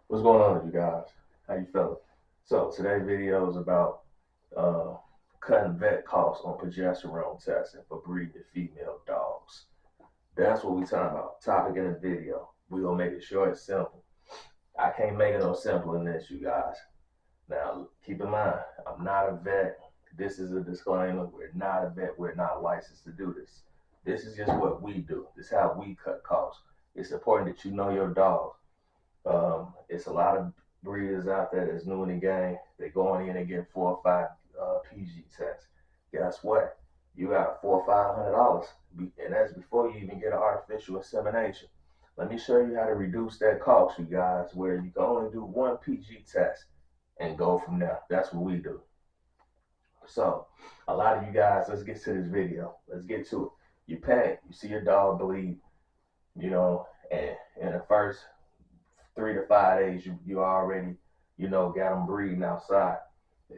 What's going on, you guys? How you feeling? So today's video is about uh, cutting vet costs on progesterone testing for breeding female dogs. That's what we talking about. Topic in the video. We gonna make it short and simple. I can't make it no simpler than this, you guys. Now keep in mind, I'm not a vet. This is a disclaimer. We're not a vet. We're not licensed to do this. This is just what we do. This is how we cut costs. It's important that you know your dog. It's a lot of breeders out there that's new in the game. They going in and get 4 or 5 PG tests. Guess what? You got $400 or $500, and that's before you even get an artificial insemination. Let me show you how to reduce that cost, you guys, where you can only do one PG test and go from there. That's what we do. So, a lot of you guys, let's get to this video. Let's get to it. You panic, you see your dog bleed, and in the first 3 to 5 days, you already, got them breeding outside.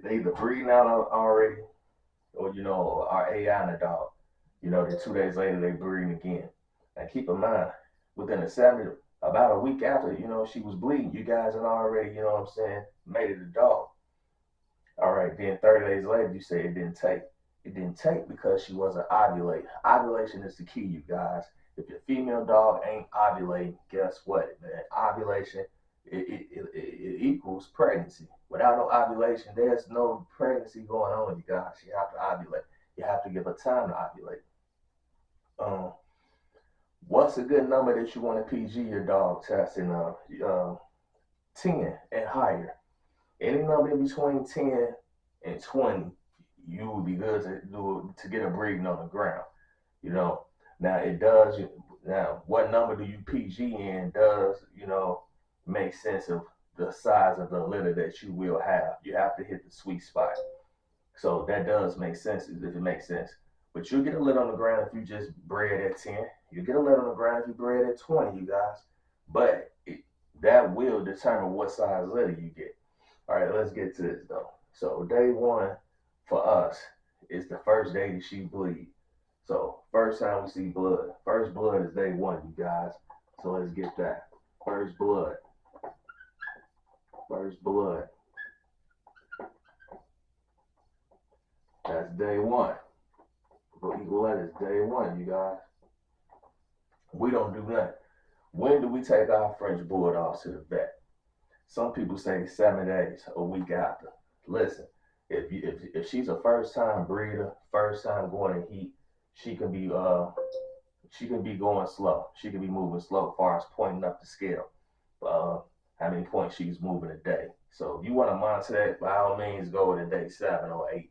They either breeding out already, or are AI in the dog. Then 2 days later they breeding again. And keep in mind, within about a week after, she was bleeding, you guys had already, made it a dog. All right, then 30 days later, you say it didn't take. It didn't take because she wasn't ovulating. Ovulation is the key, you guys. If your female dog ain't ovulating, guess what, man? Ovulation, it equals pregnancy. Without no ovulation, there's no pregnancy going on, you guys. You have to ovulate. You have to give her time to ovulate. Um, what's a good number that you want to PG your dog testing? 10 and higher. Any number in between 10 and 20, you would be good to get a breeding on the ground. You know, now it does. Now, what number do you PG in does make sense of the size of the litter that you will have. You have to hit the sweet spot. So that does make sense if it makes sense. But you get a litter on the ground if you just bred at 10. You get a litter on the ground if you bred at 20, you guys. But that will determine what size litter you get. All right, let's get to this though. So day one for us is the first day that she bleed. So first time we see blood. First blood is day one, you guys. So let's get that. First blood. First blood. That's day one. For equal letters, day one, you guys. We don't do nothing. When do we take our French bulldogs to the vet? Some people say 7 days, a week after. Listen, if she's a first time breeder, first time going in heat, she can be going slow. She can be moving slow as far as pointing up the scale. Uh, how many points she's moving a day. So if you want to monitor that, by all means, go to day 7 or 8.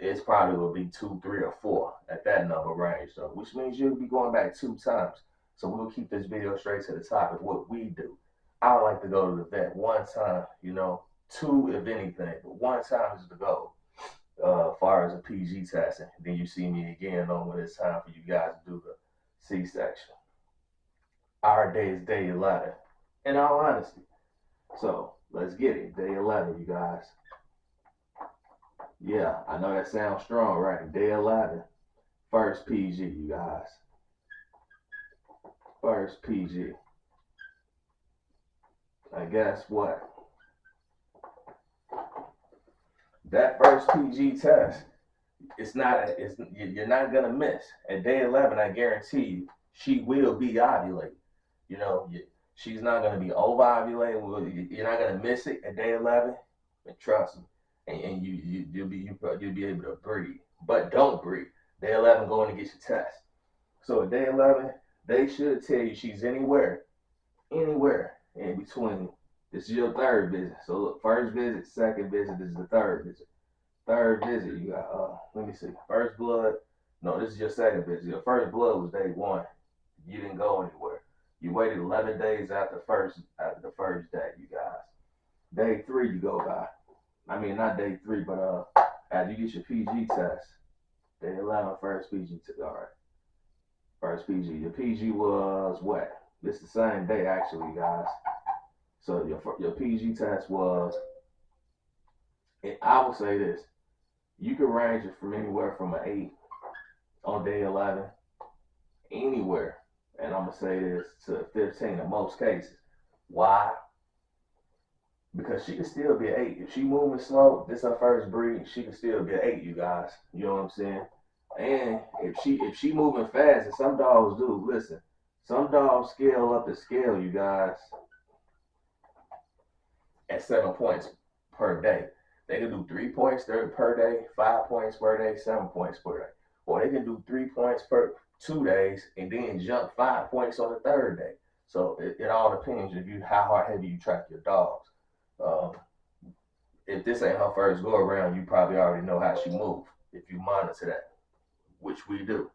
It's probably will be 2, 3, or 4 at that number range, so which means you'll be going back 2 times. So we'll keep this video straight to the topic. What we do, I like to go to the vet one time, two if anything, but one time is the goal. As far as a PG testing, then you see me again on when it's time for you guys to do the C-section. Our day is day 11, in all honesty. So let's get it, day 11, you guys. Yeah, I know that sounds strong, right? Day 11, first PG, you guys. First PG. And guess what? That first PG test, you're not gonna miss. At day 11, I guarantee you, she will be ovulating. You know, she's not gonna be over ovulating. You're not gonna miss it at day 11. And trust me, and you'll be able to breathe. But don't breathe. Day 11, going to get your test. So at day 11, they should tell you she's anywhere in between. This is your third visit. So look, first visit, second visit, this is the third visit. Third visit, you got let me see. First blood. No, this is your second visit. Your first blood was day one. You didn't go anywhere. You waited 11 days after the first day, you guys. Day three, you go by. I mean, not day three, but after you get your PG test, day 11, first PG test. All right, first PG. Your PG was what? This is the same day, actually, guys. So your PG test was. I would say this: you can range it from anywhere from an 8 on day 11, anywhere, and I'm gonna say this to 15 in most cases. Why? because she can still be an 8. If she moving slow, this her first breed, she can still be an 8, you guys. You know what I'm saying? And if she moving fast, and some dogs do, listen, some dogs scale up the scale, you guys, at 7 points per day. They can do 3 points per day, 5 points per day, 7 points per day. Or they can do 3 points per 2 days and then jump 5 points on the third day. So it all depends if you how hard heavy you track your dogs. Um, if this ain't her first go around, you probably already know how she move if you monitor that, which we do.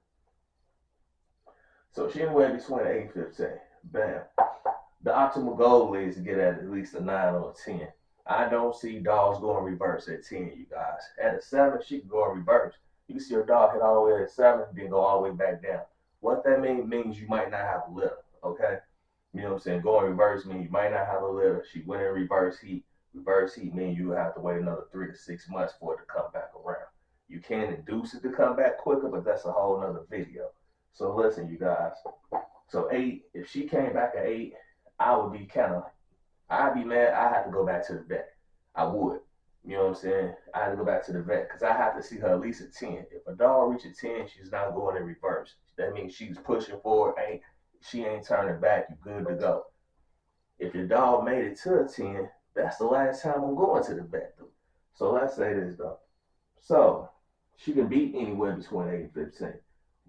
So she anywhere between 8 and 15. Bam. The optimal goal is to get at least a 9 or a 10. I don't see dogs going reverse at 10, you guys. At a 7, she can go in reverse. You can see her dog hit all the way at 7, then go all the way back down. What that means you might not have a litter, okay? You know what I'm saying? Going reverse means you might not have a litter. She went in reverse heat. Reverse heat means you have to wait another 3 to 6 months for it to come back around. You can induce it to come back quicker, but that's a whole nother video. So listen, you guys. So 8, if she came back at 8, I would be I'd be mad. I have to go back to the vet. I would. You know what I'm saying? I had to go back to the vet because I have to see her at least at 10. If a dog reaches 10, she's not going in reverse. That means she's pushing forward. She ain't turning back. You good to go. If your dog made it to a 10, that's the last time I'm going to the vet. So let's say this though. So she can beat anywhere between 8 and 15.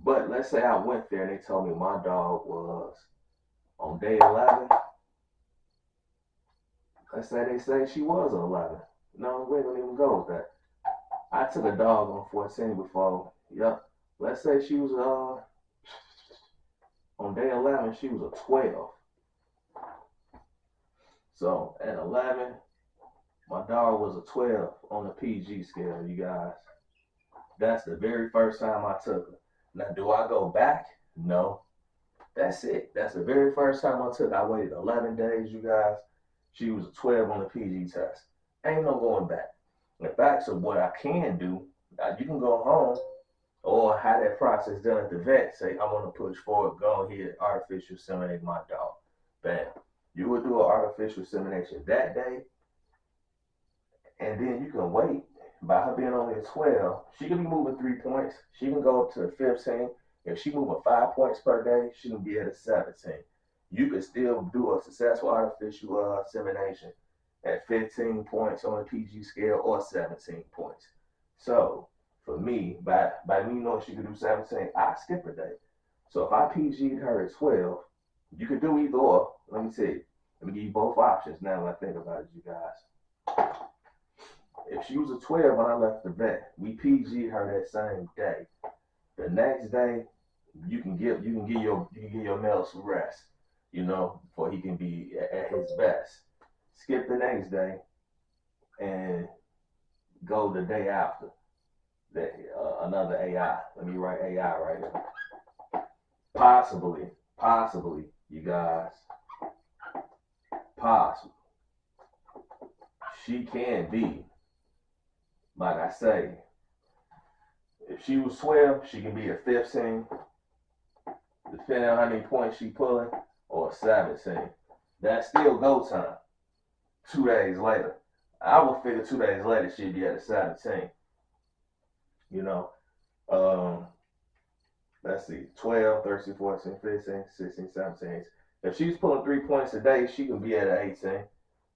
But let's say I went there and they told me my dog was on day 11. Let's say they say she was an 11. No, we don't even go with that. I took a dog on 14 before. Yep. Let's say she was on day 11, she was a 12. So at 11, my dog was a 12 on the PG scale, you guys. That's the very first time I took her. Now, do I go back? No. That's it. That's the very first time I took her. I waited 11 days, you guys. She was a 12 on the PG test. Ain't no going back. In fact, so what I can do, you can go home or have that process done at the vet. Say, I want to push forward, go ahead, artificial inseminate my dog. Bam. You would do an artificial insemination that day, and then you can wait. By her being only a 12, she can be moving 3 points. She can go up to the 15. If she moving 5 points per day, she can be at a 17. You can still do a successful artificial insemination at 15 points on the PG scale or 17 points. So for me, by me knowing she could do 17, I skip a day. So if I PG'd her at 12, you could do either or. Let me tell you. Let me give you both options now that I think about it, you guys. If she was a 12 when I left the vet, we PG'd her that same day. The next day, you can give your male some rest, you know, for he can be at his best. Skip the next day and go the day after. Another AI. Let me write AI right now. Possibly, you guys. Possible. She can be, like I say, if she was 12, she can be a 15, depending on how many points she pulling, or a 17. That's still go time. 2 days later. I would figure 2 days later she'd be at a 17. You know, let's see, 12, 13, 14, 15, 16, 17. If she's pulling 3 points a day, she can be at an 18.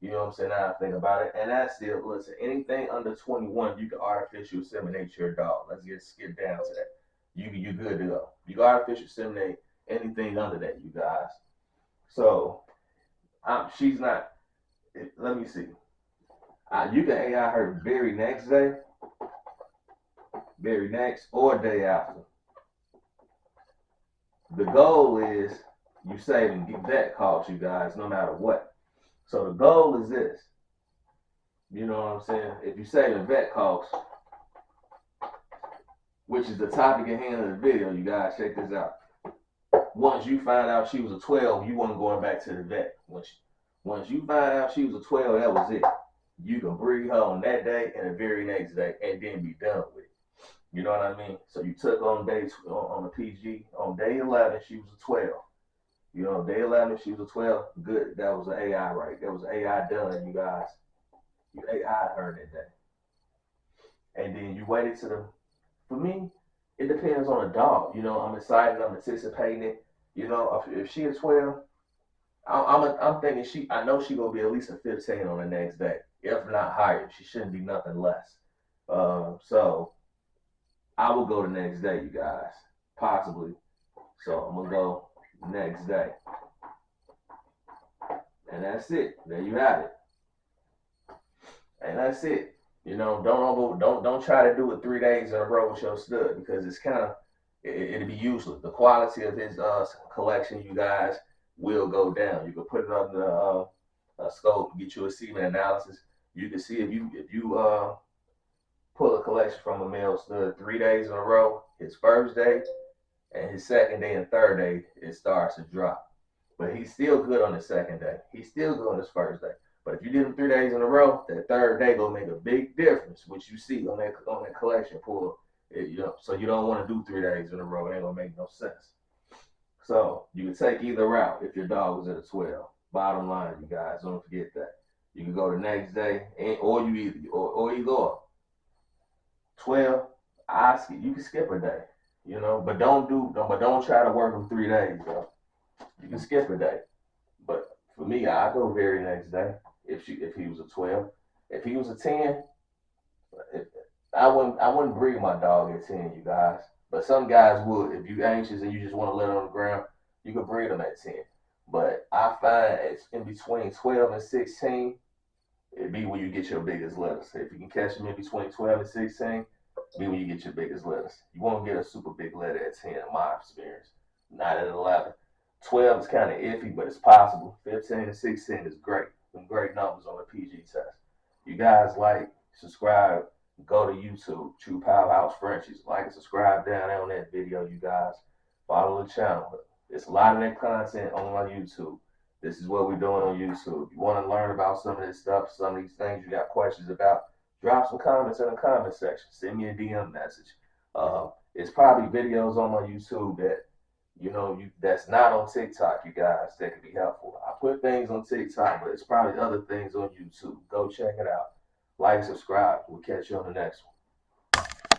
You know what I'm saying? Now I think about it. And that's still, listen, anything under 21, you can artificial inseminate your dog. Let's get skip down to that. You good to go. You can artificial inseminate anything under that, you guys. So she's not, let me see. You can AI her very next day, very next, or day after. The goal is you saving vet costs, you guys, no matter what. So the goal is this. You know what I'm saying? If you saving vet costs, which is the topic at hand of the video, you guys, check this out. Once you find out she was a 12, you want going back to the vet. Once you find out she was a 12, that was it. You can breed her on that day and the very next day and then be done with it. You know what I mean? So you took on the PG, on day 11, she was a 12. You know, they allowed me if she was a 12. Good. That was an AI, right? That was AI done, you guys. You AI her that day. And then you waited to the, for me, it depends on the dog. You know, I'm excited, I'm anticipating it. You know, if she is 12, I'm thinking I know she gonna be at least a 15 on the next day, if not higher. She shouldn't be nothing less. So I will go the next day, you guys, possibly. So I'm gonna go next day, and that's it. There you have it, and that's it. You know, don't try to do it 3 days in a row with your stud because it's kind of it'll be useless. The quality of his collection, you guys, will go down. You can put it under a scope, get you a semen analysis. You can see if you pull a collection from a male stud 3 days in a row, his first day and his second day and third day, it starts to drop. But he's still good on the second day. He's still good on his first day. But if you did him 3 days in a row, that third day gonna make a big difference, which you see on that collection pull. You know, so you don't want to do 3 days in a row. It ain't gonna make no sense. So you can take either route if your dog was at a 12. Bottom line, you guys, don't forget that. You can go the next day, or you go 12. You can skip a day, you know, but don't try to work them 3 days, though. You can skip a day. But for me, I go very next day if he was a 12. If he was a 10, if, I wouldn't breed my dog at 10, you guys. But some guys would. If you anxious and you just want to let it on the ground, you can breed them at 10. But I find it's in between 12 and 16, it'd be when you get your biggest litters. If you can catch them in between 12 and 16, be when you get your biggest litters. You won't get a super big litter at 10, in my experience. Not at 11. 12 is kind of iffy, but it's possible. 15 and 16 is great. Some great numbers on the PG test. You guys like, subscribe, go to YouTube, True Powerhouse Frenchies. Like and subscribe down there on that video, you guys. Follow the channel. There's a lot of that content on my YouTube. This is what we're doing on YouTube. You want to learn about some of this stuff, some of these things you got questions about, drop some comments in the comment section. Send me a DM message. It's probably videos on my YouTube that that's not on TikTok, you guys, that could be helpful. I put things on TikTok, but it's probably other things on YouTube. Go check it out. Like, subscribe. We'll catch you on the next one.